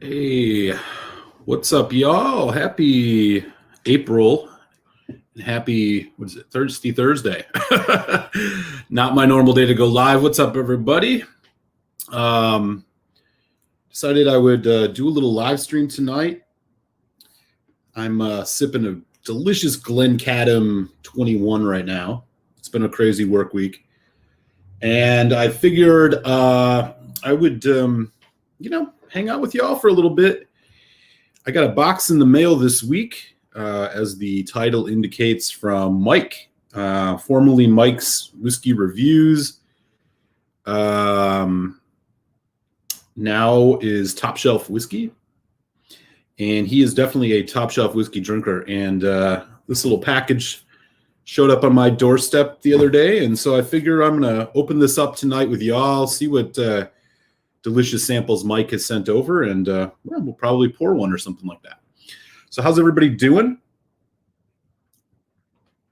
Hey, what's up, y'all? Happy April and happy, what is it, Thirsty Thursday. Not my normal day to go live. What's up, everybody? Um, Decided I would do a little live stream tonight. I'm sipping a delicious Glencaddam 21 right now. It's been a crazy work week. And I figured I would, hang out with y'all for a little bit. I got a box in the mail this week, as the title indicates, from Mike, formerly Mike's Whiskey Reviews. Now is Top Shelf Whiskey. And he is definitely a top shelf whiskey drinker. And this little package showed up on my doorstep the other day. And so I figure I'm going to open this up tonight with y'all, see what delicious samples Mike has sent over, and we'll probably pour one or something like that. So how's everybody doing?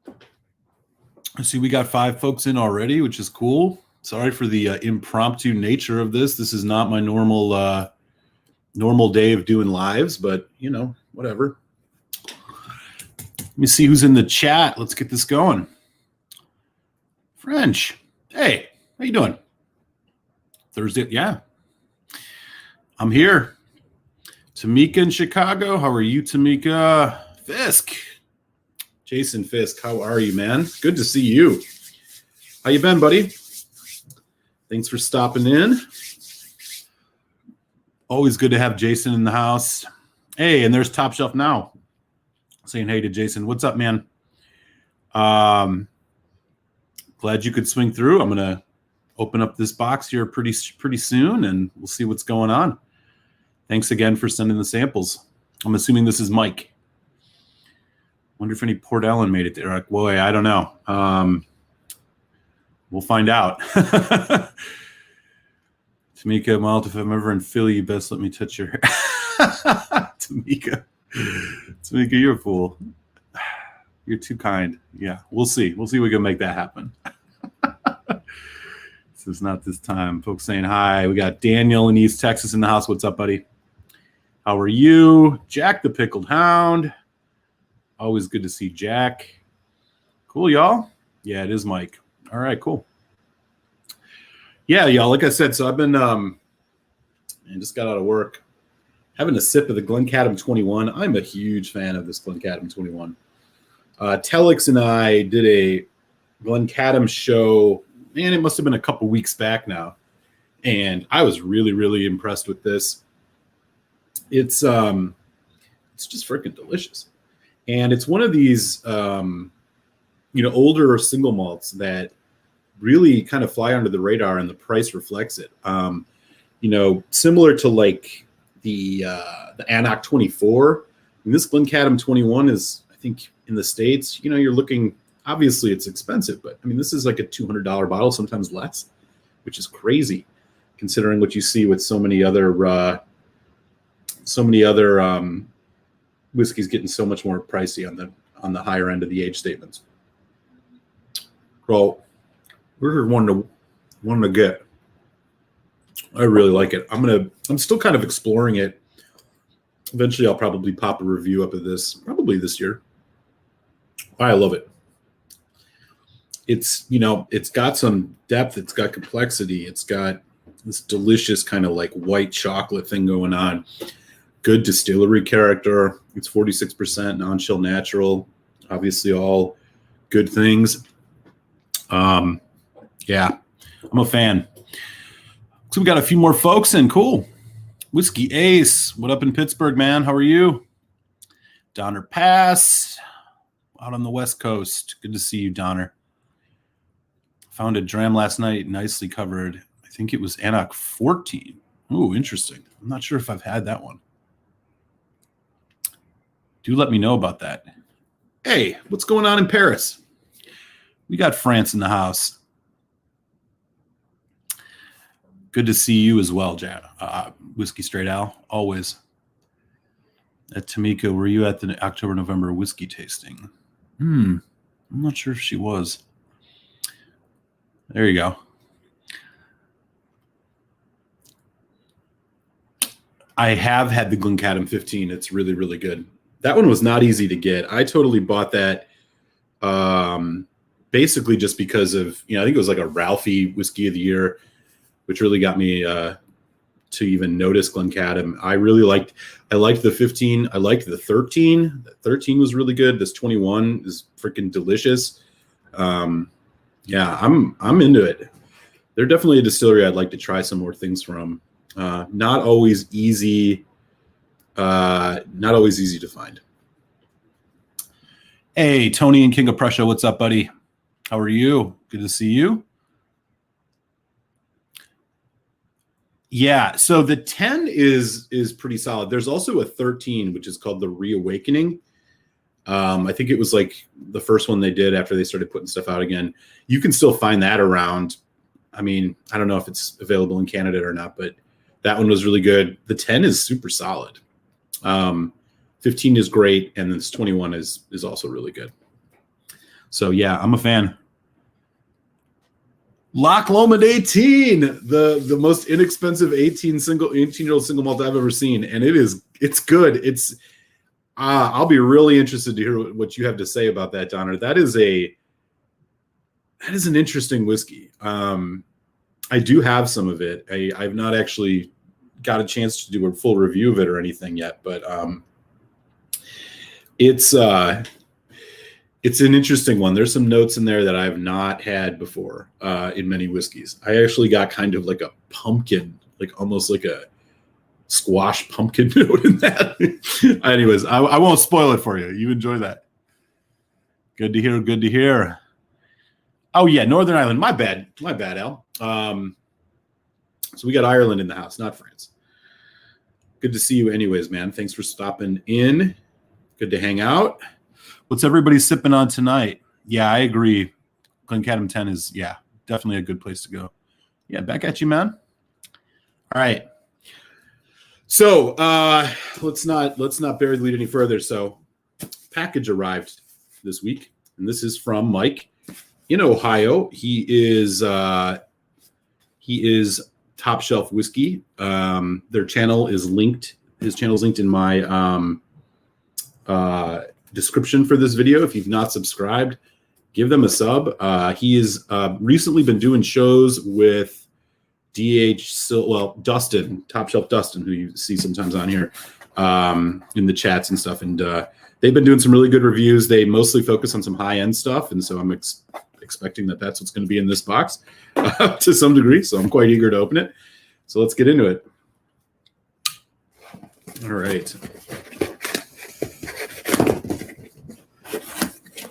I see we got 5 folks in already, which is cool. Sorry for the impromptu nature of this. This is not my normal day of doing lives, but whatever. Let me see who's in the chat. Let's get this going. French, hey, how you doing? Thursday, yeah. I'm here. Tamika in Chicago. How are you, Tamika? Fisk. Jason Fisk, how are you, man? Good to see you. How you been, buddy? Thanks for stopping in. Always good to have Jason in the house. Hey, and there's Top Shelf Now saying hey to Jason. What's up, man? Glad you could swing through. I'm going to open up this box here pretty soon, and we'll see what's going on. Thanks again for sending the samples. I'm assuming this is Mike. Wonder if any Port Ellen made it there. Like, boy, I don't know. We'll find out. Tamika, Malt, if I'm ever in Philly, you best let me touch your hair. Tamika, you're a fool. You're too kind. Yeah, we'll see. We'll see if we can make that happen. This is not this time. Folks saying hi. We got Daniel in East Texas in the house. What's up, buddy? How are you? Jack the Pickled Hound. Always good to see Jack. Cool, y'all. Yeah, it is Mike. All right, cool. Yeah, y'all, like I said, so I've been I just got out of work, having a sip of the Glencaddam 21. I'm a huge fan of this Glencaddam 21. Telix and I did a Glencaddam show, man, it must have been a couple weeks back now, and I was really, really impressed with this. It's just freaking delicious, and it's one of these older single malts that really kind of fly under the radar, and the price reflects it. Similar to like the Annock 24, and this Glencaddam 21 is, I think, in the States, you're looking, obviously it's expensive, but I mean, this is like a $200 bottle, sometimes less, which is crazy considering what you see with so many other whiskeys getting so much more pricey on the higher end of the age statements. Well, we're one to get. I really like it. I'm still kind of exploring it. Eventually I'll probably pop a review up of this, probably this year. I love it. It's got some depth, it's got complexity, it's got this delicious kind of like white chocolate thing going on. Good distillery character. It's 46% non-chill natural. Obviously all good things. Yeah, I'm a fan. So we got a few more folks in. Cool. Whiskey Ace, what up in Pittsburgh, man? How are you? Donner Pass, out on the West Coast. Good to see you, Donner. Found a dram last night, nicely covered. I think it was Annock 14. Ooh, interesting. I'm not sure if I've had that one. Do let me know about that. Hey, what's going on in Paris? We got France in the house. Good to see you as well, Whiskey Straight Al, always. At Tamika, were you at the October-November whiskey tasting? I'm not sure if she was. There you go. I have had the Glencairn 15. It's really, really good. That one was not easy to get. I totally bought that basically just because of, I think it was like a Ralphie Whiskey of the Year, which really got me to even notice Glencairn. I liked the 15. I liked the 13. The 13 was really good. This 21 is freaking delicious. Yeah, I'm into it. They're definitely a distillery I'd like to try some more things from. Not always easy. Not always easy to find. Hey, Tony and King of Prussia, what's up, buddy? How are you? Good to see you. Yeah, so the 10 is pretty solid. There's also a 13, which is called the Reawakening. I think it was like the first one they did after they started putting stuff out again. You can still find that around. I mean, I don't know if it's available in Canada or not, but that one was really good. The 10 is super solid. 15 is great, and this 21 is also really good. So yeah, I'm a fan. Loch Lomond 18, the most inexpensive 18-year-old single malt I've ever seen, and it's good. It's I'll be really interested to hear what you have to say about that, Donner. That is an interesting whiskey. I do have some of it. I've not actually got a chance to do a full review of it or anything yet, but it's an interesting one. There's some notes in there that I've not had before in many whiskeys. I actually got kind of like a pumpkin, like almost like a squash pumpkin note in that. Anyways, I won't spoil it for you. You enjoy that. Good to hear. Good to hear. Oh yeah, Northern Ireland. My bad, Al. So we got Ireland in the house, not France. Good to see you anyways, man. Thanks for stopping in. Good to hang out. What's everybody sipping on tonight? Yeah, I agree. Glencairn 10 is, definitely a good place to go. Yeah, back at you, man. All right. So let's not bury the lead any further. So package arrived this week, and this is from Mike in Ohio. He is Top Shelf Whiskey. Their channel is linked. His channel is linked in my description for this video. If you've not subscribed, give them a sub. He has recently been doing shows with Dustin, Top Shelf Dustin, who you see sometimes on here in the chats and stuff. And they've been doing some really good reviews. They mostly focus on some high-end stuff, and so I'm expecting that's what's going to be in this box to some degree. So I'm quite eager to open it. So let's get into it. All right.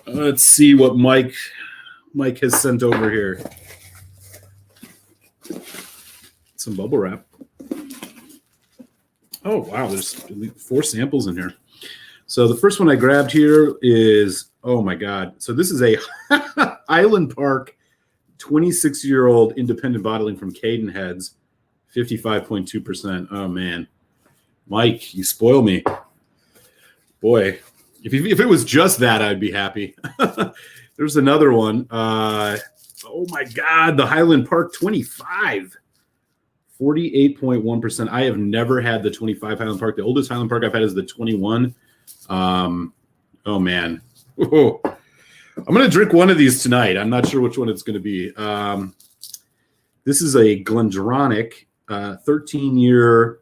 Let's see what Mike has sent over here. Some bubble wrap. Oh, wow. There's 4 samples in here. So the first one I grabbed here is, oh my God. So this is a Island Park 26-year-old independent bottling from Cadenheads, 55.2%. Oh man. Mike, you spoil me. Boy, if it was just that, I'd be happy. There's another one. Oh my God, the Highland Park 25. 48.1%. I have never had the 25 Highland Park. The oldest Highland Park I've had is the 21. Oh man. Whoa. I'm going to drink one of these tonight. I'm not sure which one it's going to be. This is a Glendronach 13-year.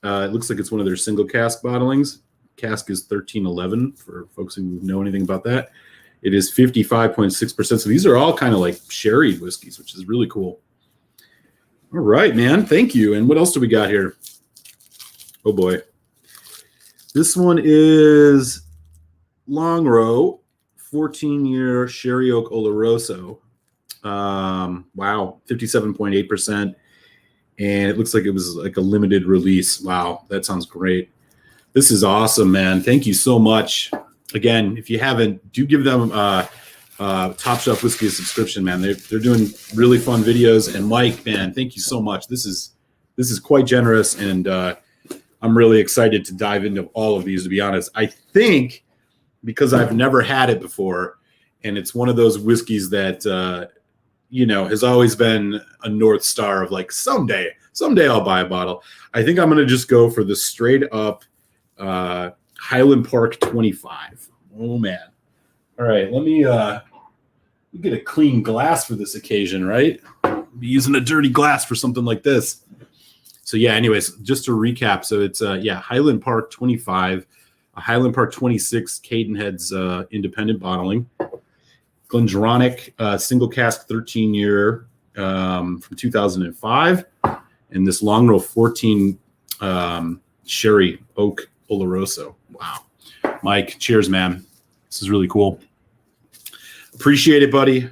It looks like it's one of their single cask bottlings. Cask is 1311 for folks who know anything about that. It is 55.6%. So these are all kind of like sherry whiskeys, which is really cool. All right, man. Thank you. And what else do we got here? Oh, boy. This one is Long Row, 14-year Sherry Oak Oloroso. Wow, 57.8%. And it looks like it was like a limited release. Wow, that sounds great. This is awesome, man. Thank you so much. Again, if you haven't, do give them Top Shelf Whiskey a subscription, man. They're doing really fun videos. And Mike, man, thank you so much. This is quite generous, and I'm really excited to dive into all of these, to be honest. I think because I've never had it before, and it's one of those whiskeys that has always been a North Star of like someday I'll buy a bottle. I think I'm going to just go for the straight up Highland Park 25. Oh man. All right. Let me get a clean glass for this occasion, right? I'll be using a dirty glass for something like this. So yeah, anyways, just to recap. So it's Highland Park 25, a Highland Park 26 Cadenhead's independent bottling. Glendronach single cask 13-year from 2005, and this Long Row 14 Sherry Oak Oloroso. Wow, Mike, cheers, man. This is really cool. Appreciate it, buddy.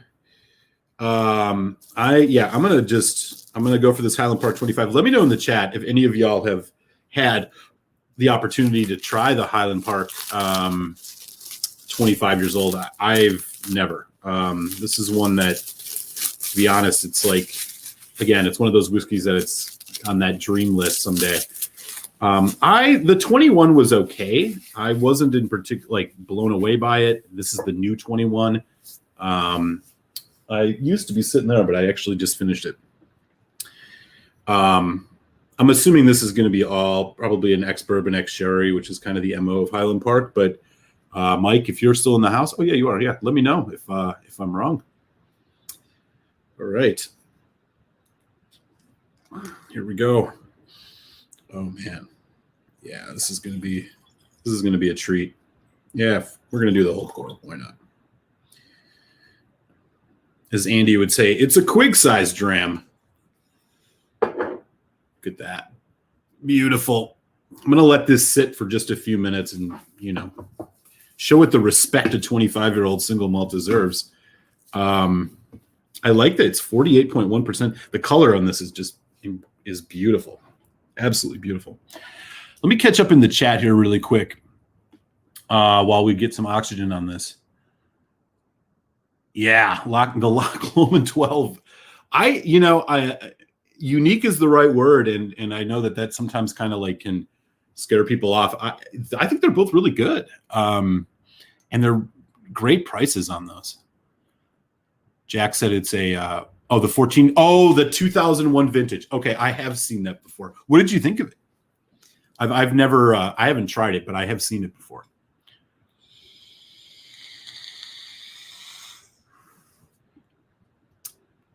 I'm gonna go for this Highland Park 25. Let me know in the chat if any of y'all have had the opportunity to try the Highland Park 25 years old. I've never. This is one that, to be honest, it's like, again, it's one of those whiskeys that it's on that dream list someday. The 21 was okay. I wasn't in particular like blown away by it. This is the new 21. I used to be sitting there, but I actually just finished it. I'm assuming this is going to be all probably an ex-bourbon, ex-sherry, which is kind of the MO of Highland Park, but Mike, if you're still in the house, oh yeah, you are. Yeah, let me know if I'm wrong. All right, here we go. Oh man, yeah, this is gonna be a treat. Yeah, we're gonna do the whole pour. Why not? As Andy would say, it's a Quig-sized dram. Look at that, beautiful. I'm gonna let this sit for just a few minutes and show it the respect a 25-year-old single malt deserves. I like that it's 48.1%. The color on this is beautiful. Absolutely beautiful. Let me catch up in the chat here really quick while we get some oxygen on this. Yeah, the Loch Lomond 12. Unique is the right word, and I know that sometimes kind of like can scare people off. I think they're both really good. And they're great prices on those. Jack said it's the 2001 vintage. Okay, I have seen that before. What did you think of it? I've never, I haven't tried it, but I have seen it before.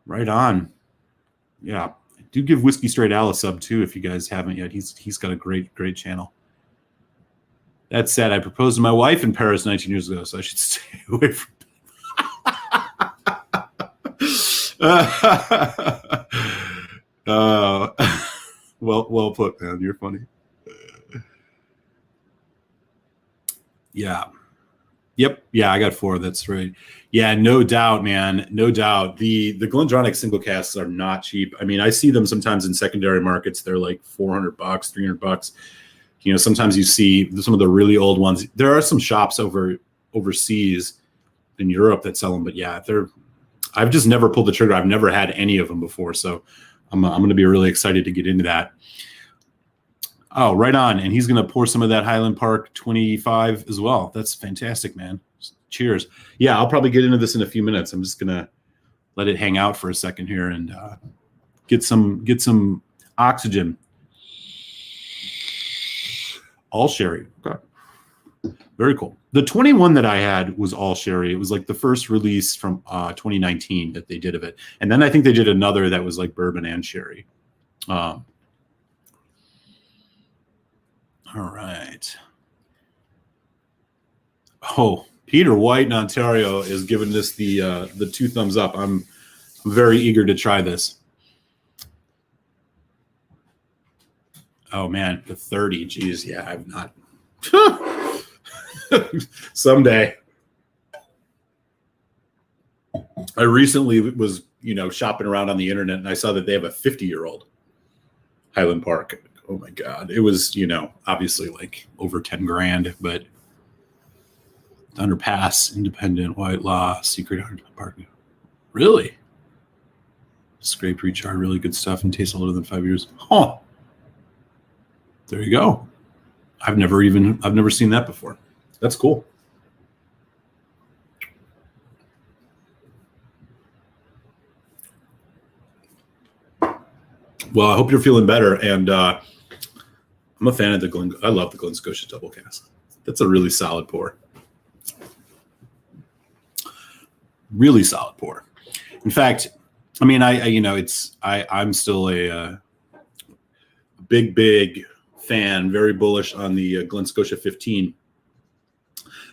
Right on. Yeah, do give Whiskey Straight Al a sub too if you guys haven't yet. He's got a great channel. That said, I proposed to my wife in Paris 19 years ago, so I should stay away from well put, man. You're funny. Yeah. Yep. Yeah, I got 4. That's right. Yeah, no doubt, man. No doubt. The Glendronach single casks are not cheap. I mean, I see them sometimes in secondary markets. They're like $400, $300. Sometimes you see some of the really old ones. There are some shops overseas in Europe that sell them, but yeah, I've just never pulled the trigger. I've never had any of them before, so I'm going to be really excited to get into that. Oh, right on. And he's going to pour some of that Highland Park 25 as well. That's fantastic, man. Cheers. Yeah, I'll probably get into this in a few minutes. I'm just going to let it hang out for a second here and get some oxygen. All sherry. Okay. Very cool. The 21 that I had was all sherry. It was like the first release from 2019 that they did of it. And then I think they did another that was like bourbon and sherry. All right. Oh, Peter White in Ontario is giving this the 2 thumbs up. I'm very eager to try this. Oh man, the 30. Geez, yeah, I've not. Someday. I recently was, shopping around on the internet and I saw that they have a 50-year-old Highland Park. Oh my God. It was, obviously like over 10 grand, but Underpass, Independent, White Law, Secret Highland Park. Really? Scraped, recharred, really good stuff and tastes older than 5 years. Huh. There you go. I've never seen that before. That's cool. Well, I hope you're feeling better. And I'm a fan of I love the Glen Scotia double cask. That's a really solid pour. Really solid pour. In fact, I mean, I'm still a big fan, very bullish on the Glen Scotia 15.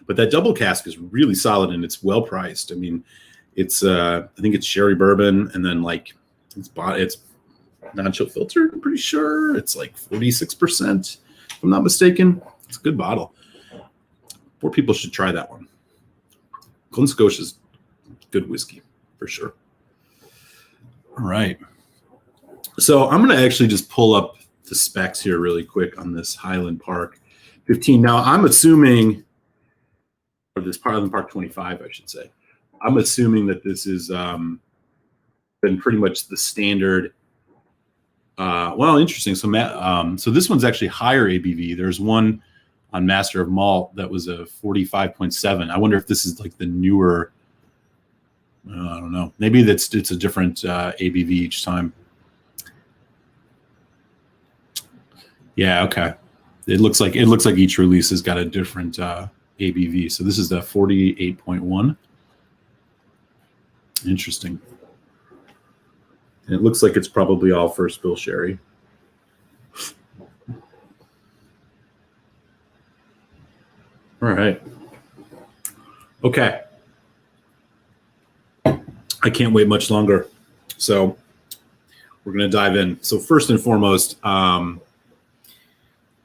But that double cask is really solid and it's well priced. I mean, it's I think it's sherry bourbon, and then like it's non-chill filtered. I'm pretty sure it's like 46%, if I'm not mistaken. It's a good bottle. More people should try that one. Glen Scotia's good whiskey for sure. All right. So I'm going to actually just pull up the specs here really quick on this Highland Park 15. Now I'm assuming, or this Highland Park 25, I should say. I'm assuming that this is been pretty much the standard. Well, interesting. So this one's actually higher ABV. There's one on Master of Malt that was a 45.7. I wonder if this is like the newer. I don't know. Maybe it's a different ABV each time. Yeah. Okay. It looks like each release has got a different ABV. So this is the 48.1. Interesting. And it looks like it's probably all first fill sherry. All right. Okay. I can't wait much longer. So we're going to dive in. So first and foremost,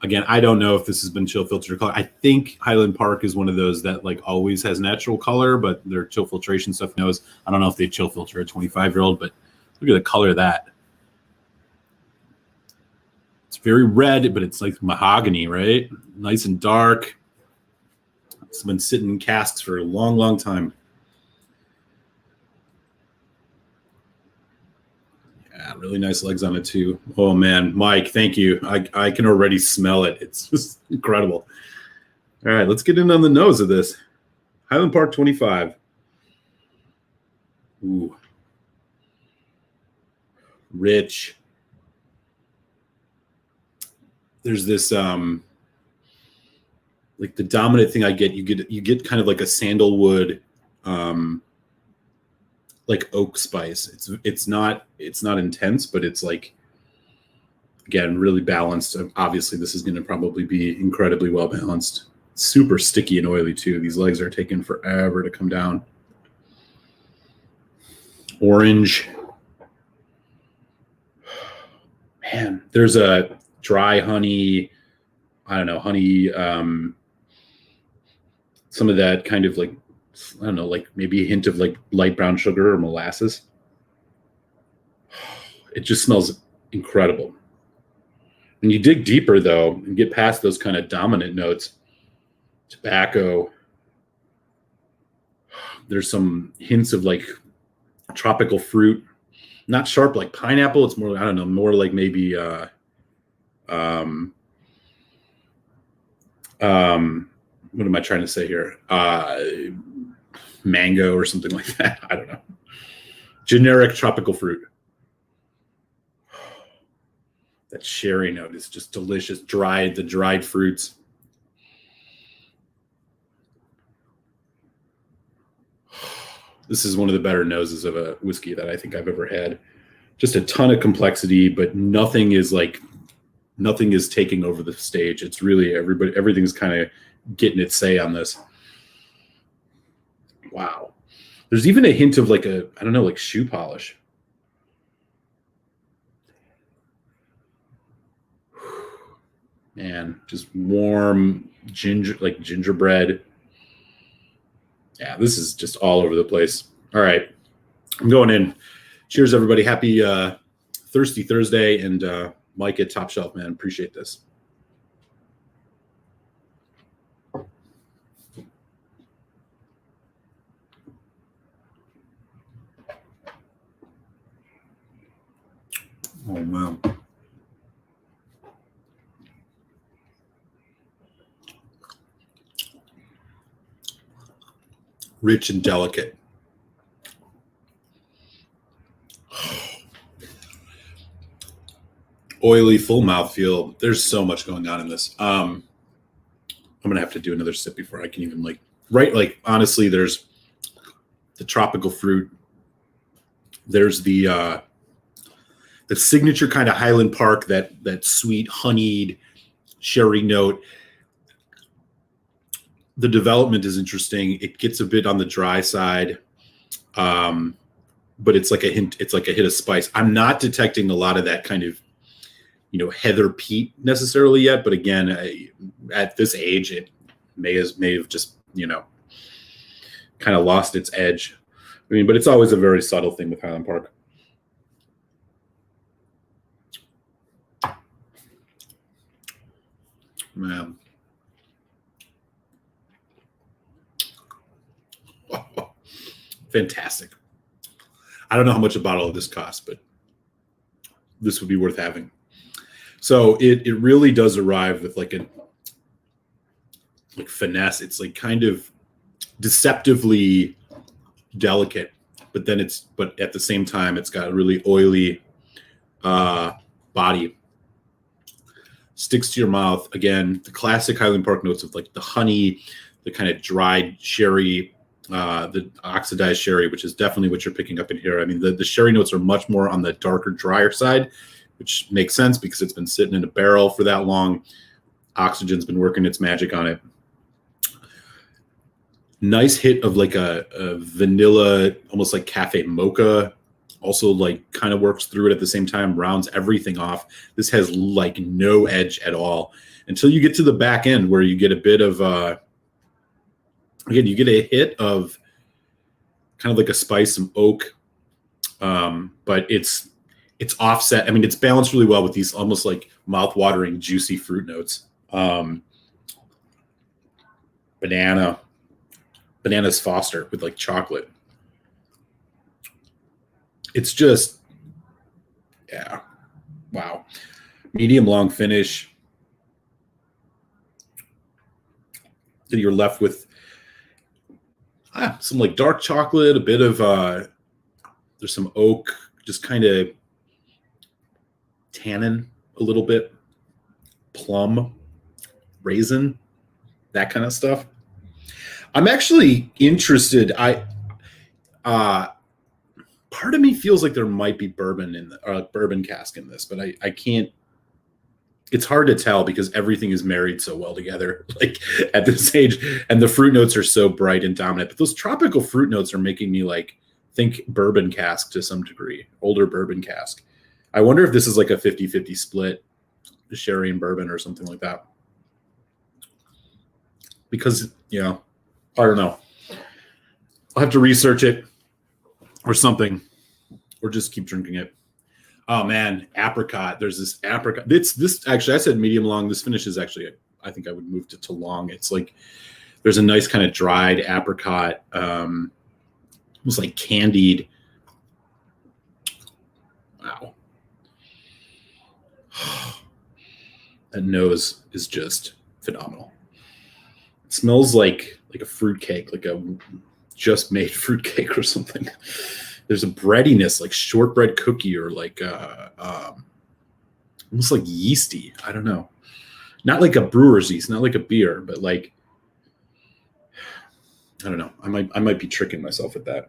again, I don't know if this has been chill filtered or color. I think Highland Park is one of those that like always has natural color, but their chill filtration stuff knows. I don't know if they chill filter a 25-year-old, but look at the color of that. It's very red, but it's like mahogany, right? Nice and dark. It's been sitting in casks for a long, long time. Yeah, really nice legs on it too. Oh man, Mike, thank you. I can already smell it. It's just incredible. All right, let's get in on the nose of this. Highland Park 25. Ooh. Rich. There's this like the dominant thing I get, you get kind of like a sandalwood like oak spice. It's not intense, but it's like, again, really balanced. Obviously this is going to probably be incredibly well balanced. Super sticky and oily too. These legs are taking forever to come down. Orange. Man, there's a dry honey, I don't know, honey, some of that kind of like, I don't know, like maybe a hint of like light brown sugar or molasses. It just smells incredible. When you dig deeper though and get past those kind of dominant notes, tobacco, there's some hints of like tropical fruit, not sharp like pineapple. It's more, I don't know, more like maybe what am I trying to say here? Mango or something like that. I don't know. Generic tropical fruit. That sherry note is just delicious. The dried fruits. This is one of the better noses of a whiskey that I think I've ever had. Just a ton of complexity, but nothing is taking over the stage. It's really everything's kind of getting its say on this. Wow. There's even a hint of like I don't know, like shoe polish. Man, just warm gingerbread. Yeah, this is just all over the place. All right, I'm going in. Cheers, everybody. Happy Thirsty Thursday. And Mike at Top Shelf, man. Appreciate this. Oh, wow. Rich and delicate. oily, full mouthfeel. There's so much going on in this. I'm gonna have to do another sip before I can even honestly, there's the tropical fruit. There's the signature kind of Highland Park, that sweet honeyed sherry note. The development is interesting. It gets a bit on the dry side, but it's like a hint. It's like a hit of spice. I'm not detecting a lot of that kind of, heather peat necessarily yet. But again, at this age, it may have just kind of lost its edge. I mean, but it's always a very subtle thing with Highland Park. Man. Fantastic. I don't know how much a bottle of this costs, but this would be worth having. So it really does arrive with like finesse. It's like kind of deceptively delicate, but at the same time, it's got a really oily body. Sticks to your mouth. Again, the classic Highland Park notes of like the honey, the kind of dried sherry, the oxidized sherry, which is definitely what you're picking up in here. I mean, the sherry notes are much more on the darker, drier side, which makes sense because it's been sitting in a barrel for that long. Oxygen's been working its magic on it. Nice hit of like a vanilla, almost like cafe mocha. Also like kind of works through it at the same time, rounds everything off. This has like no edge at all until you get to the back end where you get a bit of, again, you get a hit of kind of like a spice, some oak, but it's offset. I mean, it's balanced really well with these almost like mouth-watering, juicy fruit notes. Bananas Foster with like chocolate. It's just, yeah, wow. Medium long finish. Then you're left with some like dark chocolate, a bit of there's some oak, just kind of tannin a little bit, plum, raisin, that kind of stuff. I'm actually interested. Part of me feels like there might be bourbon in bourbon cask in this, but I can't. It's hard to tell because everything is married so well together, like at this age, and the fruit notes are so bright and dominant. But those tropical fruit notes are making me like think bourbon cask to some degree, older bourbon cask. I wonder if this is like a 50-50 split, sherry and bourbon or something like that. Because, I don't know. I'll have to research it or something, or just keep drinking it. Oh man, apricot. There's this apricot. This actually, I said medium long. This finish is actually, I think I would move to long. It's like there's a nice kind of dried apricot, almost like candied. Wow. That nose is just phenomenal. It smells like a fruitcake, like a just made fruitcake or something. There's a breadiness, like shortbread cookie, or like almost like yeasty. I don't know. Not like a brewer's yeast, not like a beer, but like, I don't know. I might be tricking myself with that.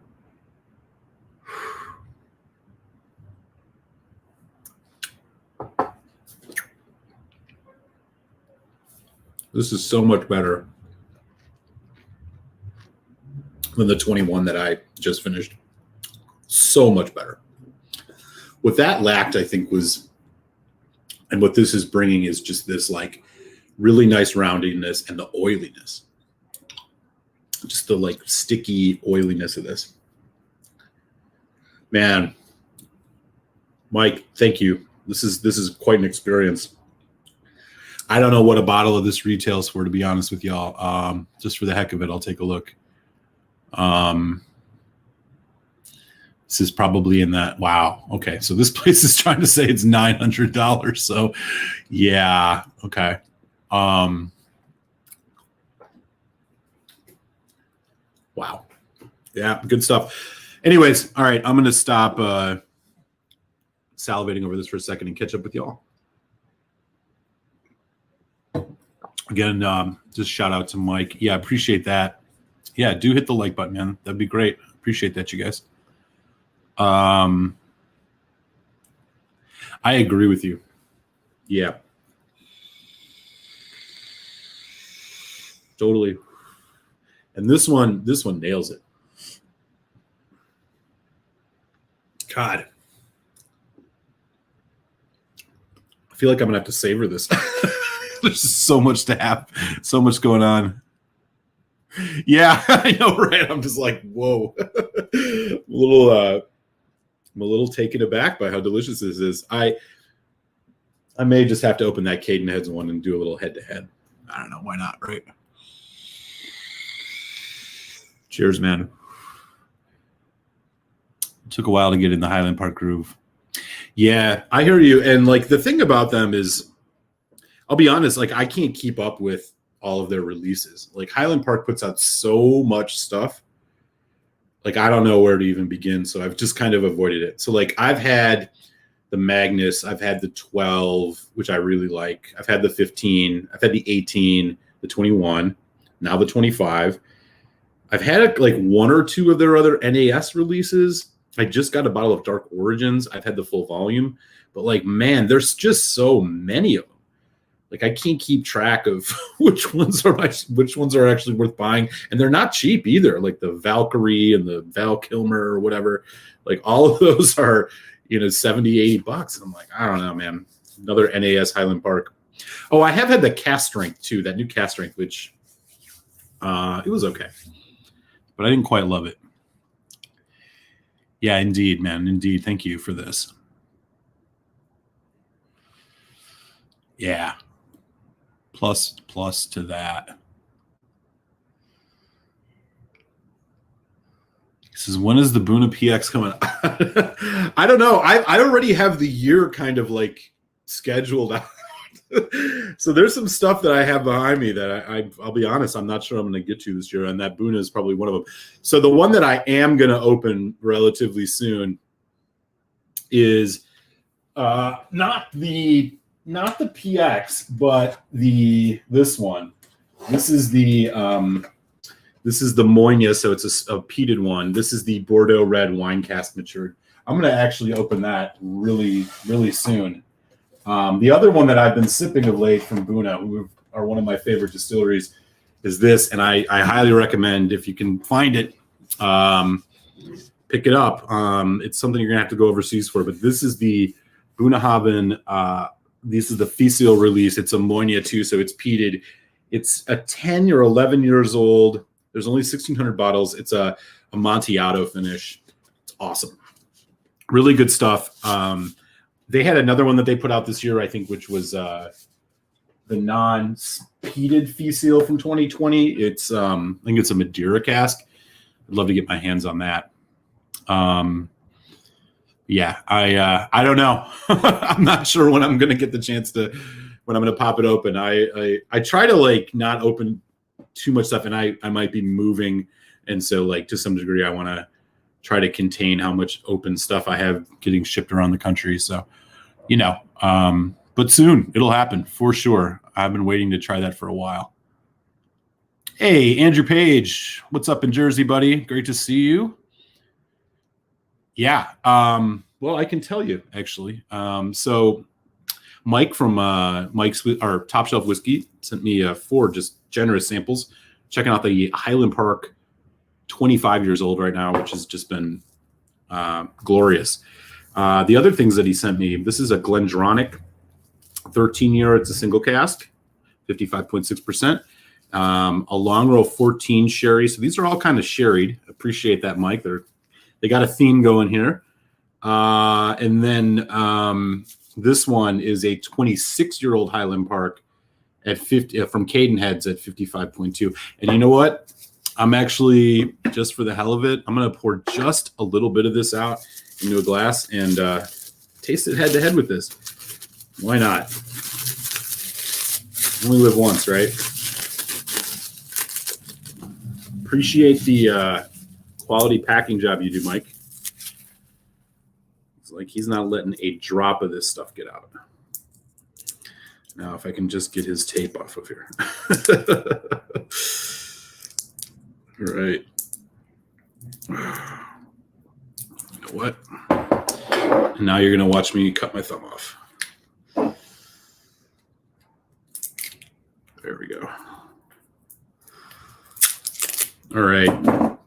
This is so much better than the 21 that I just finished. So much better. What that lacked, I think, was, and what this is bringing is just this like really nice roundiness and the oiliness. Just the like sticky oiliness of this. Man, Mike, thank you. This is quite an experience. I don't know what a bottle of this retails for, to be honest with y'all. Just for the heck of it, I'll take a look. This is probably in that. Wow. Okay. So this place is trying to say it's $900. So yeah. Okay. Wow. Yeah. Good stuff. Anyways. All right. I'm going to stop salivating over this for a second and catch up with y'all. Again, just shout out to Mike. Yeah, appreciate that. Yeah, do hit the like button, man. That'd be great. Appreciate that, you guys. I agree with you. Yeah. Totally. And this one nails it. God. I feel like I'm gonna have to savor this. There's so much to have, so much going on. Yeah, I know, right? I'm just like, whoa. I'm a little taken aback by how delicious this is. I may just have to open that Cadenheads one and do a little head-to-head. I don't know, why not, right? Cheers, man. It took a while to get in the Highland Park groove. Yeah, I hear you. And like the thing about them is, I'll be honest, like I can't keep up with all of their releases. Like Highland Park puts out so much stuff. Like I don't know where to even begin. So I've just kind of avoided it. So like I've had the Magnus, I've had the 12, which I really like. I've had the 15, I've had the 18, the 21, now the 25. I've had like one or two of their other NAS releases. I just got a bottle of Dark Origins. I've had the full volume, but like, man, there's just so many of them. Like I can't keep track of which ones are actually worth buying, and they're not cheap either. Like the Valkyrie and the Val Kilmer or whatever, like all of those are, $70-$80. And I'm like, I don't know, man. Another NAS Highland Park. Oh, I have had the cast strength too, that new cast strength, which it was okay, but I didn't quite love it. Yeah, indeed, man. Indeed. Thank you for this. Yeah. Plus to that. He says, when is the Buna PX coming? I don't know. I already have the year kind of like scheduled out. So there's some stuff that I have behind me that I'll be honest, I'm not sure I'm going to get to this year, and that Buna is probably one of them. So the one that I am going to open relatively soon is not the PX, but this one. This is the Moynia, so it's a peated one. This is the Bordeaux Red wine cask matured. I'm going to actually open that really, really soon. The other one that I've been sipping of late from Buna, who are one of my favorite distilleries, is this, and I highly recommend, if you can find it, pick it up. It's something you're going to have to go overseas for, but this is the Bunnahabhain. This is the Fiesel release. It's a Moynia too, so it's peated. It's a 10 or 11 years old. There's only 1,600 bottles. It's a Amontillado finish. It's awesome. Really good stuff. They had another one that they put out this year, I think, which was the non-peated Fiesel from 2020. It's I think it's a Madeira cask. I'd love to get my hands on that. Yeah, I don't know. I'm not sure when I'm going to get the chance to, when I'm going to pop it open. I try to like not open too much stuff, and I might be moving, and so like to some degree I want to try to contain how much open stuff I have getting shipped around the country. So, but soon it'll happen for sure. I've been waiting to try that for a while. Hey, Andrew Page, what's up in Jersey, buddy? Great to see you. Yeah. Well, I can tell you actually. So Mike from Mike's our Top Shelf Whiskey sent me 4 just generous samples. Checking out the Highland Park 25 years old right now, which has just been glorious. The other things that he sent me, this is a Glendronach 13-year. It's a single cask, 55.6%. A Long Row 14 sherry. So these are all kind of sherried. Appreciate that, Mike. They got a theme going here. And then this one is a 26-year-old Highland Park at 50 from Cadenheads at 55.2. And you know what? I'm actually, just for the hell of it, I'm going to pour just a little bit of this out into a glass and taste it head to head with this. Why not? Only live once, right? Appreciate the quality packing job you do, Mike. It's like he's not letting a drop of this stuff get out. Now, if I can just get his tape off of here. All right. You know what? And now you're going to watch me cut my thumb off. There we go. All right.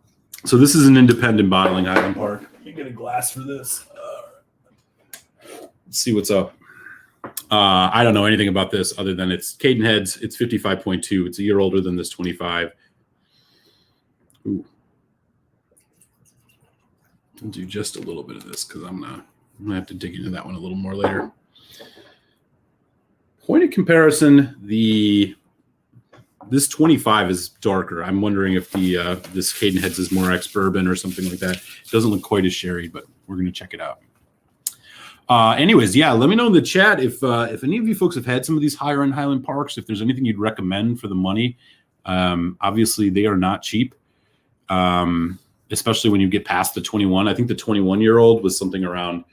So this is an independent bottling, Highland Park. Let me get a glass for this. Let's see what's up. I don't know anything about this other than it's Cadenheads. It's 55.2. It's a year older than this 25. Ooh. I'll do just a little bit of this because I'm gonna have to dig into that one a little more later. Point of comparison, this 25 is darker. I'm wondering if this Cadenheads is more ex-bourbon or something like that. It doesn't look quite as sherry, but we're gonna check it out. Anyways, yeah, let me know in the chat if any of you folks have had some of these higher end Highland Parks, if there's anything you'd recommend for the money. Obviously, they are not cheap, especially when you get past the 21. I think the 21-year-old was something around,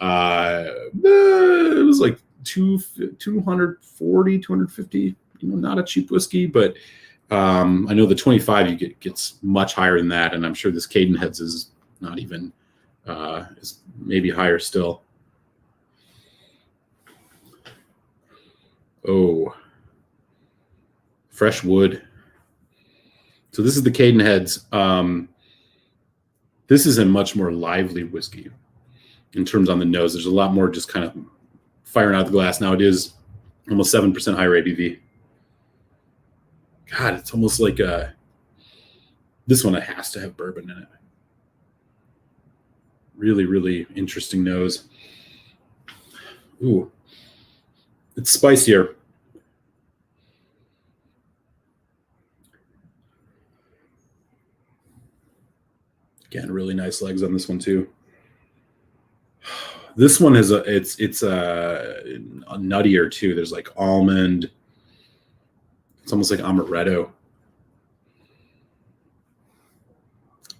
it was like 240, 250, not a cheap whiskey, but I know the 25 gets much higher than that, and I'm sure this Cadenheads is not even, is maybe higher still. Oh, fresh wood. So this is the Cadenheads. This is a much more lively whiskey in terms on the nose. There's a lot more just kind of firing out the glass. Now it is almost 7% higher ABV. God, it's almost like this one has to have bourbon in it. Really, really interesting nose. Ooh, it's spicier. Again, really nice legs on this one too. This one is it's a nuttier too. There's like almond. It's almost like amaretto.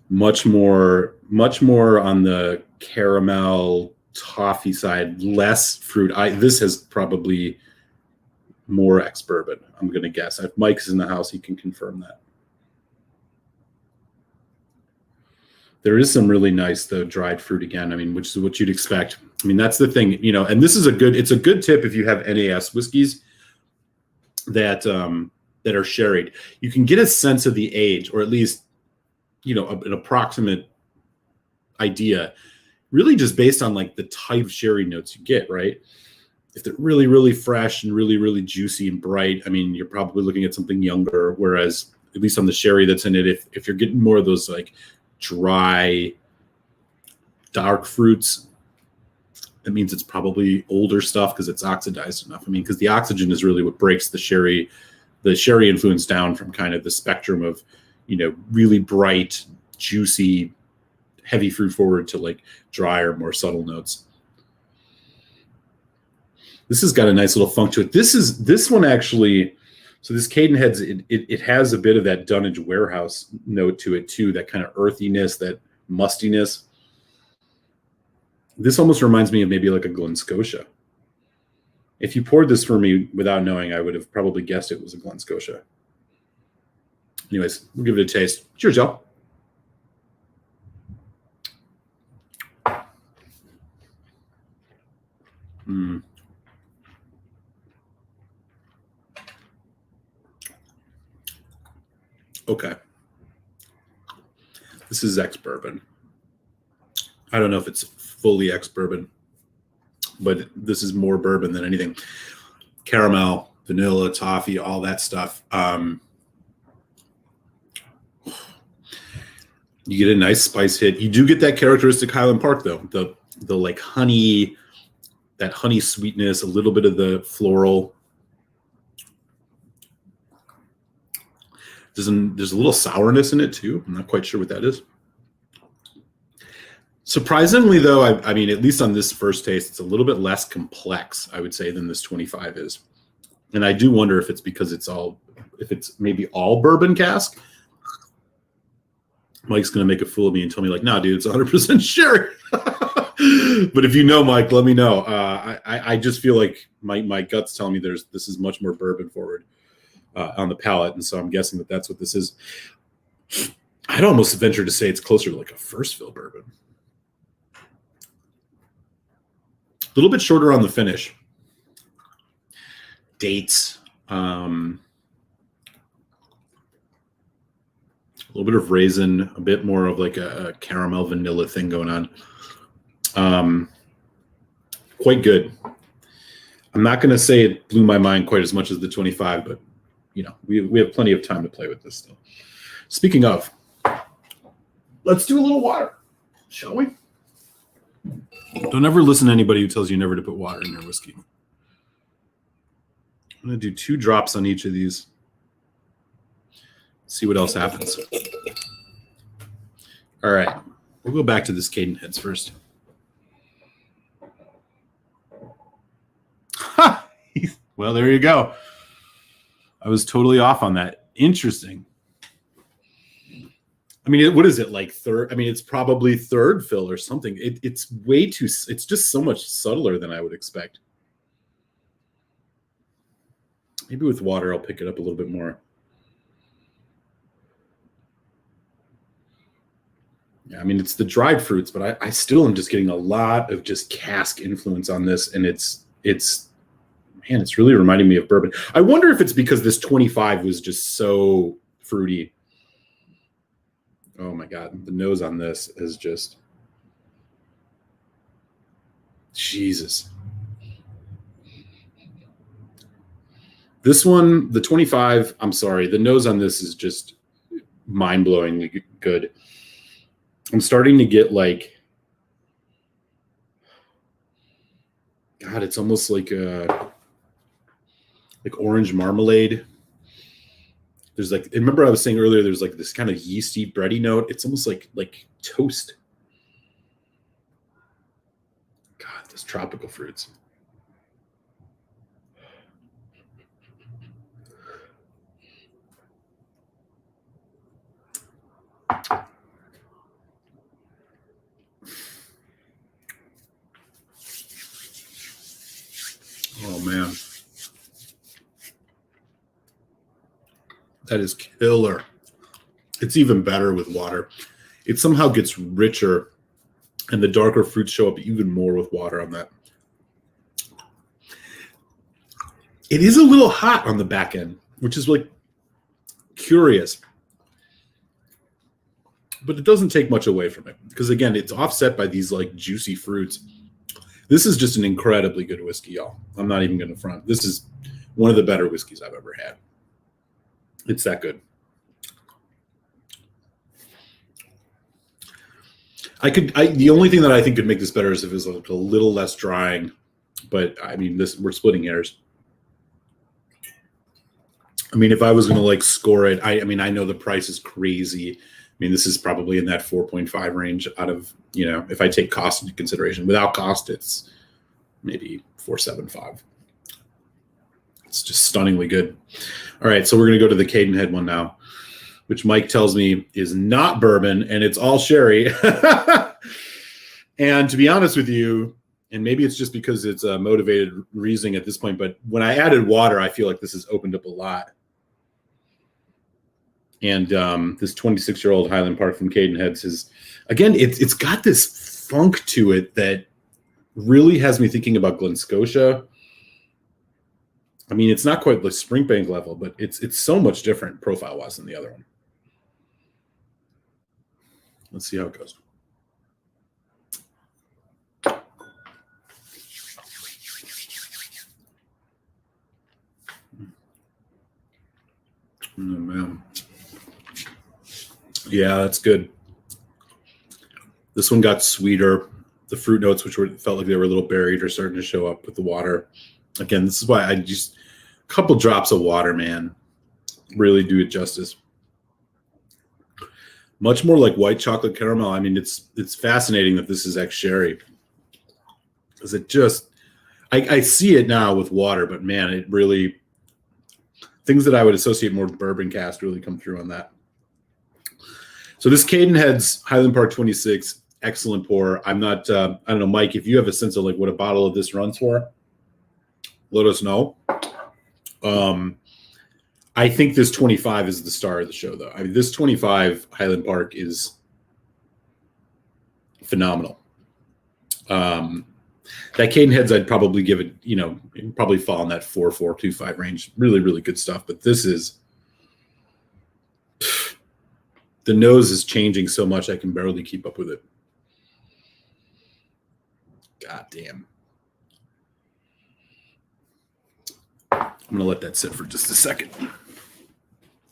Much more on the caramel toffee side, less fruit. This has probably more ex-bourbon, I'm gonna guess. If Mike's in the house, he can confirm that. There is some really nice, though, dried fruit again. I mean, which is what you'd expect. I mean, that's the thing, and this is it's a good tip if you have NAS whiskeys that are sherried. You can get a sense of the age, or at least, an approximate idea, really just based on like the type of sherry notes you get, right? If they're really, really fresh and really, really juicy and bright, I mean, you're probably looking at something younger. Whereas, at least on the sherry that's in it, if you're getting more of those like dry, dark fruits, that means it's probably older stuff because it's oxidized enough. I mean, because the oxygen is really what breaks the sherry influence down from kind of the spectrum of, really bright, juicy, heavy fruit forward to like drier, more subtle notes. This has got a nice little funk to it. This one actually, so this Cadenheads, it has a bit of that Dunnage Warehouse note to it too, that kind of earthiness, that mustiness. This almost reminds me of maybe like a Glen Scotia. If you poured this for me without knowing, I would have probably guessed it was a Glen Scotia. Anyways, we'll give it a taste. Cheers, y'all. Okay. This is ex-bourbon. I don't know if it's fully ex-bourbon, but this is more bourbon than anything. Caramel, vanilla, toffee, all that stuff. You get a nice spice hit. You do get that characteristic Highland Park, though. The like honey, that honey sweetness, a little bit of the floral. There's a little sourness in it, too. I'm not quite sure what that is. Surprisingly, though, I mean, at least on this first taste, it's a little bit less complex, I would say, than this 25 is. And I do wonder if it's because if it's maybe all bourbon cask. Mike's going to make a fool of me and tell me, like, nah, dude, it's 100% sherry. But if you know, Mike, let me know. I just feel like my gut's telling me this is much more bourbon forward on the palate, and so I'm guessing that that's what this is. I'd almost venture to say it's closer to like a first fill bourbon. A little bit shorter on the finish. Dates. A little bit of raisin, a bit more of like a caramel vanilla thing going on. Quite good. I'm not going to say it blew my mind quite as much as the 25, but you know, we have plenty of time to play with this still. Speaking of, let's do a little water, shall we? Don't ever listen to anybody who tells you never to put water in your whiskey. I'm going to do 2 drops on each of these. See what else happens. All right. We'll go back to this Cadenheads first. Ha! Well, there you go. I was totally off on that. Interesting. I mean, what is it, like third? I mean, it's probably third fill or something. It's way too, it's just so much subtler than I would expect. Maybe with water, I'll pick it up a little bit more. Yeah, I mean, it's the dried fruits, but I still am just getting a lot of just cask influence on this. And it's really reminding me of bourbon. I wonder if it's because this 25 was just so fruity. Oh my God, the nose on this is just, Jesus. This one, the 25, I'm sorry, the nose on this is just mind-blowingly good. I'm starting to get like, God, it's almost like orange marmalade. There's like, remember I was saying earlier, there's like this kind of yeasty, bready note. It's almost like toast. God, those tropical fruits. Oh man. That is killer. It's even better with water. It somehow gets richer, and the darker fruits show up even more with water on that. It is a little hot on the back end, which is like curious. But it doesn't take much away from it because, again, it's offset by these like juicy fruits. This is just an incredibly good whiskey, y'all. I'm not even going to front. This is one of the better whiskeys I've ever had. It's that good. The only thing that I think could make this better is if it was like a little less drying, but I mean, we're splitting hairs. I mean, if I was going to like score it, I mean, I know the price is crazy. I mean, this is probably in that 4.5 range out of, you know, if I take cost into consideration. Without cost, it's maybe 4.75. It's just stunningly good. All right, so we're going to go to the Cadenhead one now, which Mike tells me is not bourbon, and it's all sherry. And to be honest with you, and maybe it's just because it's a motivated reasoning at this point, but when I added water, I feel like this has opened up a lot. And this 26-year-old Highland Park from Cadenheads is, again, it's got this funk to it that really has me thinking about Glen Scotia. I mean, it's not quite the Springbank level, but it's so much different profile-wise than the other one. Let's see how it goes. Oh, man. Yeah, that's good. This one got sweeter. The fruit notes, which felt like they were a little buried, are starting to show up with the water. Again, this is why I just a couple drops of water, man, really do it justice. Much more like white chocolate caramel. I mean, it's fascinating that this is ex-sherry. Because it just, I see it now with water, but man, it really, things that I would associate more with bourbon cask really come through on that. So this Cadenheads Highland Park 26 Excellent pour. I'm not, I don't know, Mike, if you have a sense of like what a bottle of this runs for, let us know. I think this 25 is the star of the show, though. I mean, this 25 Highland Park is phenomenal. That Cadenheads, I'd probably give it, you know, probably fall in that 4.25 range. Really, really good stuff. But this is, the nose is changing so much I can barely keep up with it. God damn. I'm going to let that sit for just a second.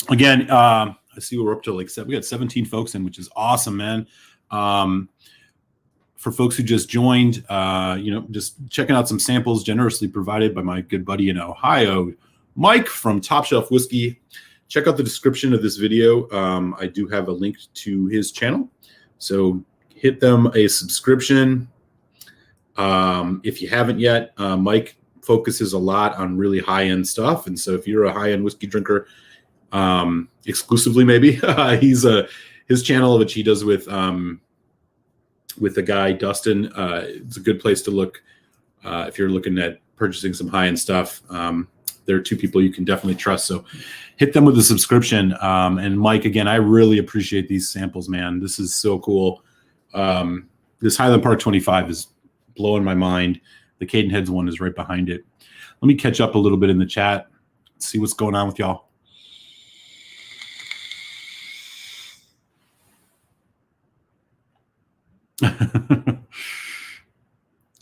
Again, I see we're up to like we got 17 folks in, which is awesome, man. For folks who just joined, you know, just checking out some samples generously provided by my good buddy in Ohio, Mike from Top Shelf Whiskey. Check out the description of this video. I do have a link to his channel. So hit them a subscription. If you haven't yet, Mike focuses a lot on really high-end stuff. And so if you're a high-end whiskey drinker, exclusively maybe, his channel, which he does with the guy Dustin, it's a good place to look if you're looking at purchasing some high-end stuff. There are two people you can definitely trust, so hit them with a subscription. And Mike, again, I really appreciate these samples, man. This is so cool. This Highland Park 25 is blowing my mind. The Cadenheads one is right behind it. Let me catch up a little bit in the chat, see what's going on with y'all.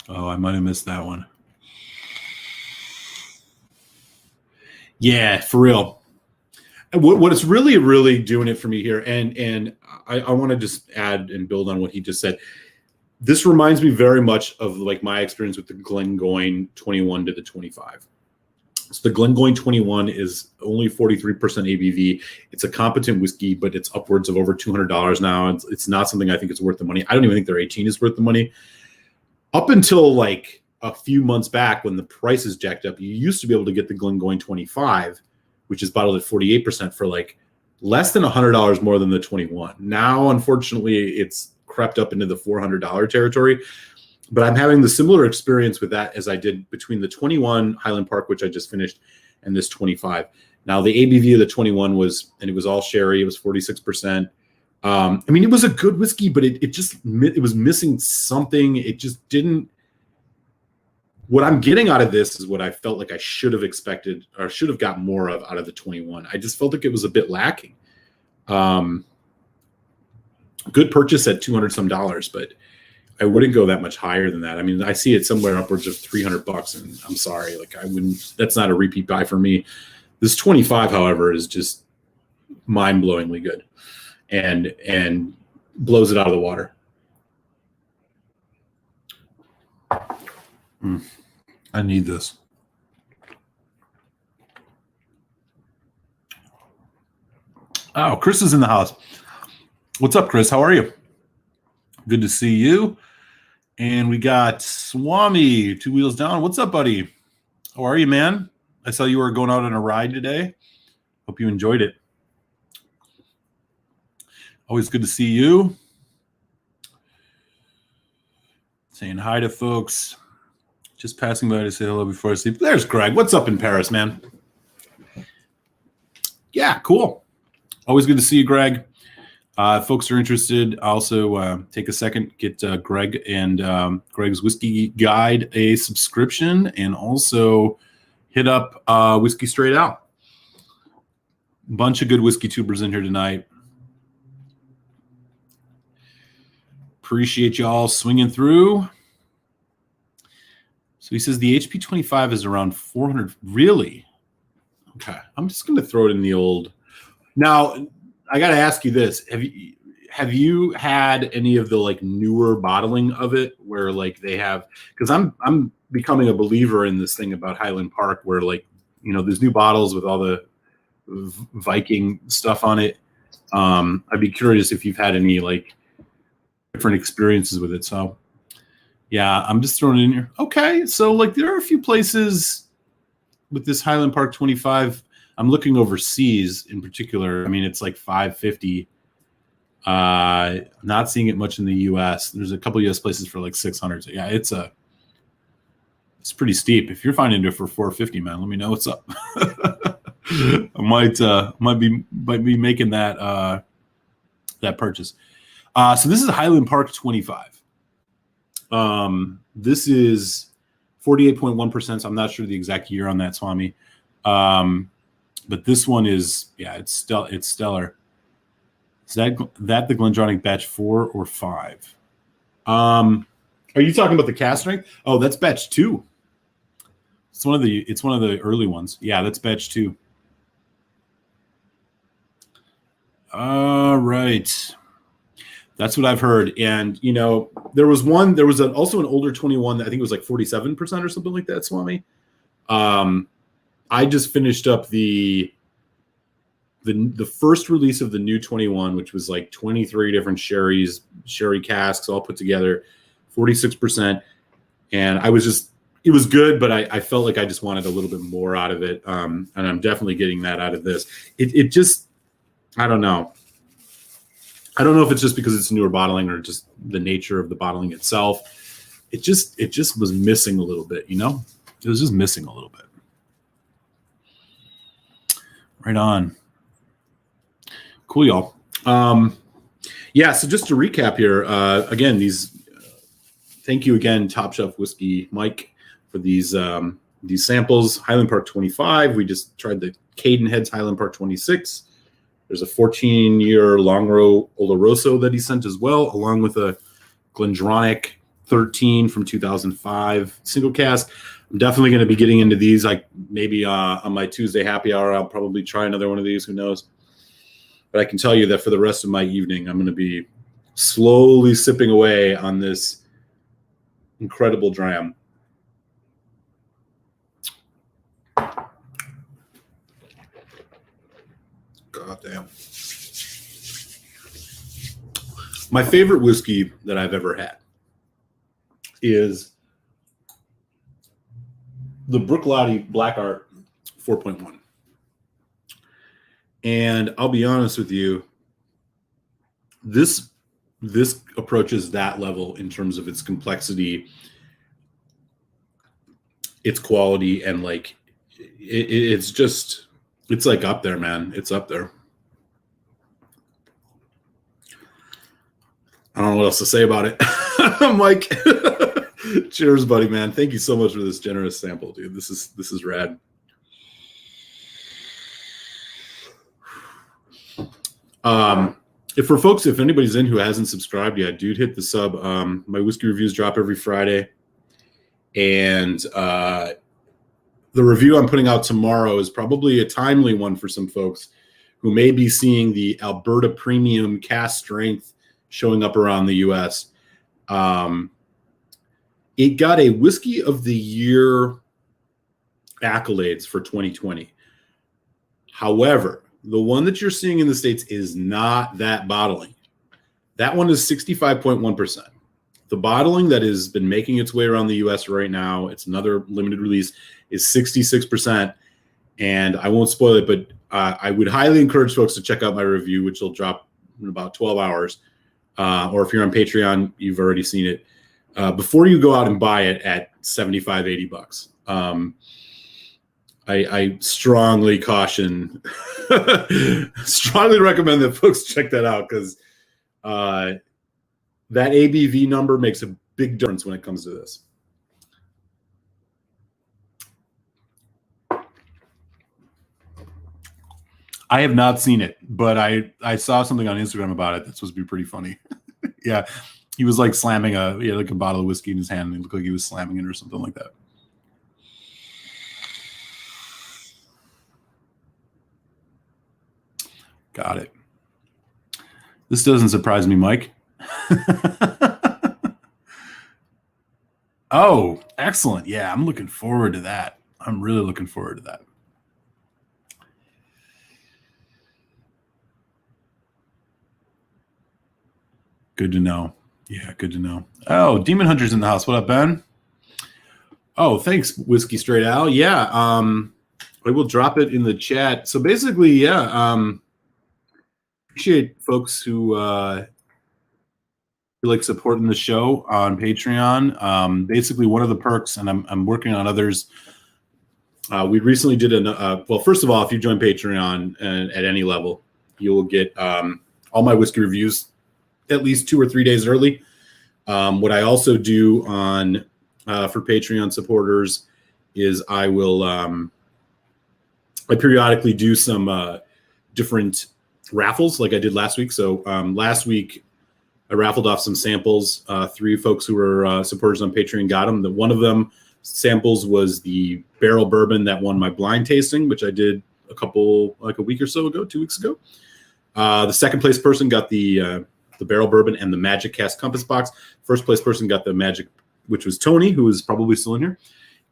Oh, I might have missed that one. Yeah, for real. What is really, really doing it for me here, and I want to just add and build on what he just said. This reminds me very much of like my experience with the Glengoyne 21 to the 25. So the Glengoyne 21 is only 43% ABV. It's a competent whiskey, but it's upwards of over $200 now. It's not something I think is worth the money. I don't even think their 18 is worth the money. Up until like a few months back when the price is jacked up, you used to be able to get the Glengoyne 25, which is bottled at 48% for like less than $100 more than the 21. Now, unfortunately, it's crept up into the $400 territory. But I'm having the similar experience with that as I did between the 21 Highland Park, which I just finished, and this 25. Now, the ABV of the 21 was, and it was all sherry. It was 46%. I mean, it was a good whiskey, but it was missing something. It just didn't. What I'm getting out of this is what I felt like I should have expected or should have got more of out of the 21. I just felt like it was a bit lacking. Good purchase at $200 some, but I wouldn't go that much higher than that. I mean, I see it somewhere upwards of $300, and I'm sorry, like I wouldn't. That's not a repeat buy for me. This 25, however, is just mind-blowingly good, and blows it out of the water. I need this. Oh, Chris is in the house. What's up, Chris? How are you? Good to see you. And we got Swami, 2 Wheels Down. What's up, buddy? How are you, man? I saw you were going out on a ride today. Hope you enjoyed it. Always good to see you. Saying hi to folks. Just passing by to say hello before I sleep. There's Greg. What's up in Paris, man? Yeah, cool. Always good to see you, Greg. If folks are interested, also take a second, get Greg and Greg's Whiskey Guide a subscription, and also hit up Whiskey Straight Out. Bunch of good whiskey tubers in here tonight. Appreciate y'all swinging through. So he says the HP 25 is around 400. Really? Okay. I'm just going to throw it in the old. Now, I got to ask you this. Have you had any of the like newer bottling of it where like they have, because I'm becoming a believer in this thing about Highland Park where like, you know, there's new bottles with all the Viking stuff on it. I'd be curious if you've had any like different experiences with it. So yeah, I'm just throwing it in here. Okay. So like there are a few places with this Highland Park 25. I'm looking overseas in particular. I mean, it's like $550. Not seeing it much in the U.S. There's a couple U.S. places for like 600. So yeah, it's pretty steep. If you're finding it for 450, man, let me know what's up. I might be making that purchase. So this is Highland Park 25. This is 48.1%. So I'm not sure the exact year on that, Swami. But this one is, it's stellar. Is that the GlenDronach batch 4 or 5? Are you talking about the cast strength? Oh, that's batch 2. It's one of the early ones. Yeah, that's batch 2. All right. That's what I've heard. And, there was also an older 21 that I think it was like 47% or something like that, Swami. I just finished up the first release of the new 21, which was like 23 different sherry casks all put together, 46%. And it was good, but I felt like I just wanted a little bit more out of it. And I'm definitely getting that out of this. It just, I don't know. I don't know if it's just because it's newer bottling or just the nature of the bottling itself. It just was missing a little bit, It was just missing a little bit. Right on. Cool, y'all. So just to recap here, again, thank you again, Top Shelf Whiskey Mike, for these samples. Highland Park 25. We just tried the Cadenhead's Highland Park 26. There's a 14-year Longrow Oloroso that he sent as well, along with a GlenDronach 13 from 2005 single cask. I'm definitely going to be getting into these. Like maybe on my Tuesday happy hour, I'll probably try another one of these. Who knows? But I can tell you that for the rest of my evening, I'm going to be slowly sipping away on this incredible dram. God damn. My favorite whiskey that I've ever had is the Bruichladdich Black Art 4.1. And I'll be honest with you, this approaches that level in terms of its complexity, its quality, and like it's like up there, man. It's up there. I don't know what else to say about it. Mike, cheers, buddy, man. Thank you so much for this generous sample, dude. This is rad. If anybody's in who hasn't subscribed yet, dude, hit the sub. My whiskey reviews drop every Friday. And the review I'm putting out tomorrow is probably a timely one for some folks who may be seeing the Alberta Premium Cask Strength showing up around the U.S. It got a Whiskey of the Year accolades for 2020. However, the one that you're seeing in the States is not that bottling. That one is 65.1%. The bottling that has been making its way around the U.S. right now, it's another limited release, is 66%. And I won't spoil it, but I would highly encourage folks to check out my review, which will drop in about 12 hours. Or if you're on Patreon, you've already seen it. Before you go out and buy it at $75-$80. I strongly caution, strongly recommend that folks check that out because that ABV number makes a big difference when it comes to this. I have not seen it, but I saw something on Instagram about it that's supposed to be pretty funny. Yeah, he was like slamming like a bottle of whiskey in his hand, and it looked like he was slamming it or something like that. Got it. This doesn't surprise me, Mike. Oh, excellent. Yeah, I'm looking forward to that. I'm really looking forward to that. Good to know. Yeah, good to know. Oh, Demon Hunter's in the house. What up, Ben? Oh, thanks, Whiskey Straight Al. Yeah, I will drop it in the chat. So basically, yeah, appreciate folks who like supporting the show on Patreon. Basically, one of the perks, and I'm working on others. We recently did well, first of all, if you join Patreon at any level, you will get all my whiskey reviews at least 2 or 3 days early. What I also do on for Patreon supporters is I will I periodically do some different raffles like I did last week. So last week I raffled off some samples. 3 folks who were supporters on Patreon got them. One of them samples was the barrel bourbon that won my blind tasting, which I did a week or so ago, 2 weeks ago. The second place person got the barrel bourbon and the Magic Cask Compass Box. First place person got the Magic, which was Tony, who is probably still in here.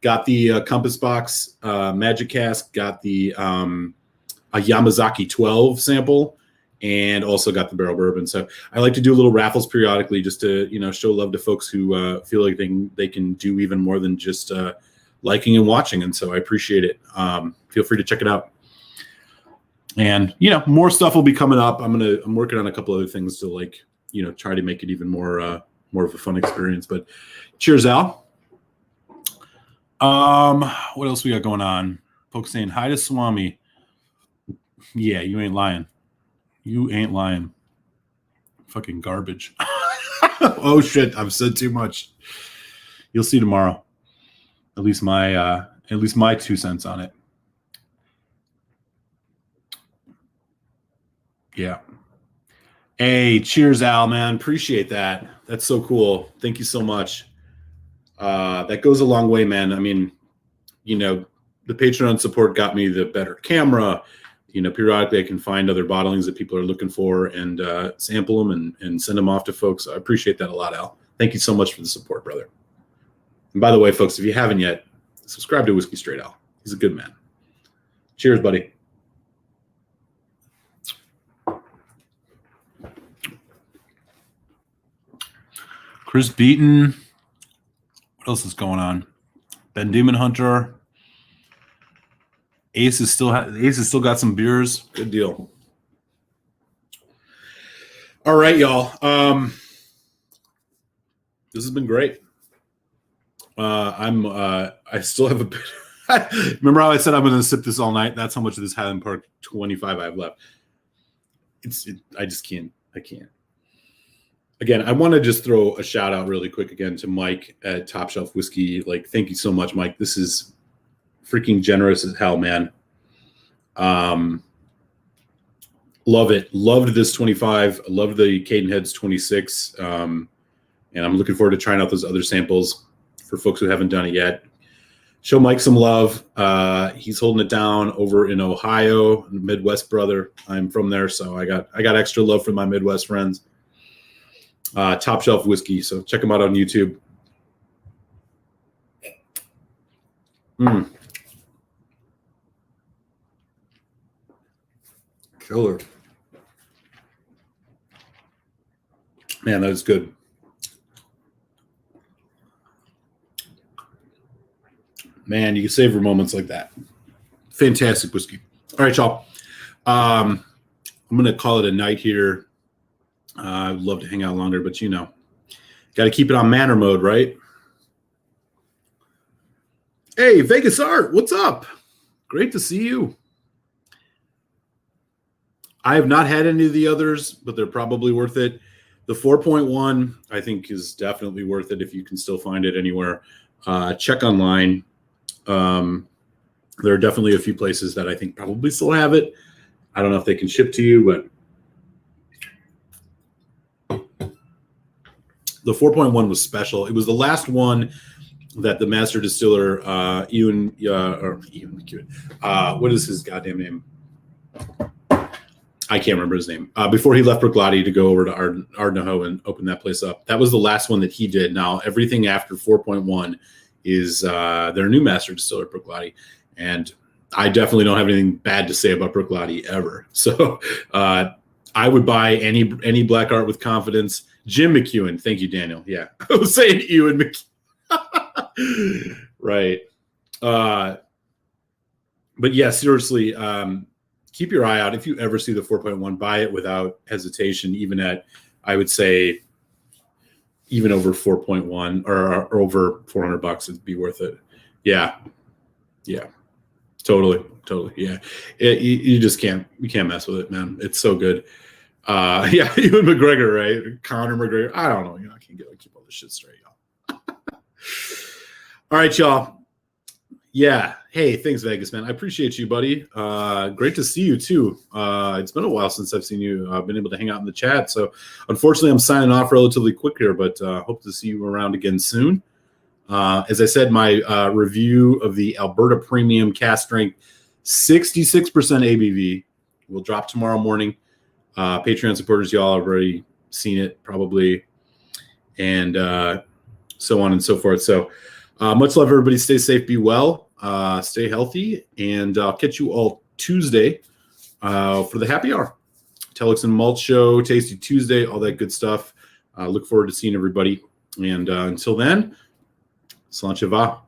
Got the Compass Box, Magic Cask, got the a Yamazaki 12 sample, and also got the barrel bourbon. So I like to do little raffles periodically just to, show love to folks who feel like they can do even more than just liking and watching. And so I appreciate it. Feel free to check it out. And, more stuff will be coming up. I'm working on a couple other things to try to make it even more of a fun experience. But cheers, Al. What else we got going on? Folks saying hi to Swami. Yeah, you ain't lying. You ain't lying. Fucking garbage. Oh shit, I've said too much. You'll see tomorrow. At least my 2 cents on it. Yeah. Hey, cheers, Al, man. Appreciate that. That's so cool. Thank you so much. That goes a long way, man. I mean, the Patreon support got me the better camera. Periodically I can find other bottlings that people are looking for and sample them and send them off to folks. I appreciate that a lot, Al. Thank you so much for the support, brother. And by the way, folks, if you haven't yet, subscribe to Whiskey Straight Al. He's a good man. Cheers, buddy. Chris Beaton. What else is going on? Ben Demon Hunter. Ace has still got some beers. Good deal. All right, y'all. This has been great. I still have a bit. Remember how I said I'm going to sip this all night? That's how much of this Highland Park 25 I have left. I just can't. I can't. Again, I want to just throw a shout out really quick again to Mike at Top Shelf Whiskey. Thank you so much, Mike. This is freaking generous as hell, man. Love it. Loved this 25. Loved the Cadenheads 26. And I'm looking forward to trying out those other samples for folks who haven't done it yet. Show Mike some love. He's holding it down over in Ohio, Midwest brother. I'm from there, so I got extra love for my Midwest friends. Top Shelf Whiskey. So check them out on YouTube. Killer. Man, that is good. Man, you can savor moments like that. Fantastic whiskey. All right, y'all. I'm going to call it a night here. I'd love to hang out longer, but got to keep it on manner mode, right? Hey, Vegas Art, what's up? Great to see you. I have not had any of the others, but they're probably worth it. The 4.1, I think, is definitely worth it if you can still find it anywhere. Check online. There are definitely a few places that I think probably still have it. I don't know if they can ship to you, but the 4.1 was special. It was the last one that the master distiller, Ewan McEwen, what is his goddamn name? I can't remember his name. Before he left Bruichladdich to go over to Ardnahoe and open that place up. That was the last one that he did. Now, everything after 4.1 is their new master distiller, Bruichladdich. And I definitely don't have anything bad to say about Bruichladdich ever. So I would buy any black art with confidence. Jim McEwen. Thank you, Daniel. Yeah. I was saying Ewan McEwen. Right. But yeah, seriously, keep your eye out. If you ever see the 4.1, buy it without hesitation, even at, I would say, even over 4.1 or over $400, it'd be worth it. Yeah. Totally. Yeah. You just can't mess with it, man. It's so good. Yeah, Ewan McGregor, right? Conor McGregor. I don't know. I can't keep all this shit straight, y'all. All right, y'all. Yeah. Hey, thanks, Vegas, man. I appreciate you, buddy. Great to see you, too. It's been a while since I've seen you. I've been able to hang out in the chat. So, unfortunately, I'm signing off relatively quick here, but hope to see you around again soon. As I said, my review of the Alberta Premium Cask Strength 66% ABV will drop tomorrow morning. Patreon supporters, y'all have already seen it probably, and so on and so forth. So much love, everybody. Stay safe, be well, stay healthy, and I'll catch you all Tuesday for the happy hour. Telex and Malt Show, Tasty Tuesday, all that good stuff. Look forward to seeing everybody. And until then, Sláinte Vá.